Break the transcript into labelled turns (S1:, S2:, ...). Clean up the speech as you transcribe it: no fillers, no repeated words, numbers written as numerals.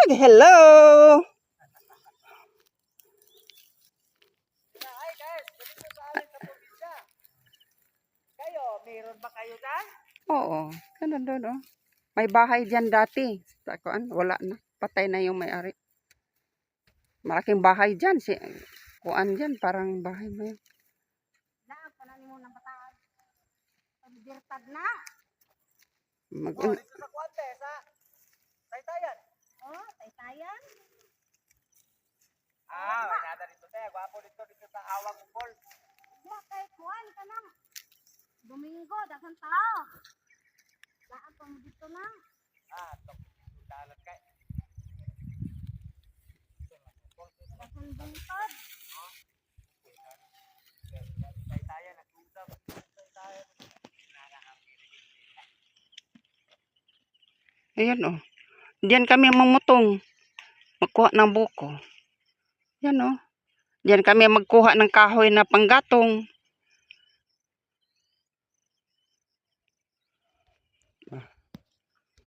S1: Hello!
S2: Hi guys, dito sa amin sa probinsya. Kayo, meron ba kayo dyan?
S1: Oo, ganun doon, oh. May bahay dyan dati. Wala na. Patay na yung may-ari. Malaking bahay dyan. Kuan dyan, parang bahay mo yun.
S3: Pananim mo ng bataan. Pagdirtad na.
S2: Dito sa Kuante, sa Taytayan.
S3: Oh, taytayan.
S2: Wala na dito tayo. Gwapo dito sa Awang Upol.
S3: Diya kay kuan ka na. Domingo, daghang tao. Lahat pang dito na.
S2: Ito. Dalat kay.
S3: Daghang bungkod.
S2: Taytayan, nag-usap. Taytayan.
S1: Ayan, oh. Diyan kami mamutong. Magkuha ng buko. Yan, oh. Diyan kami magkuha ng kahoy na panggatong.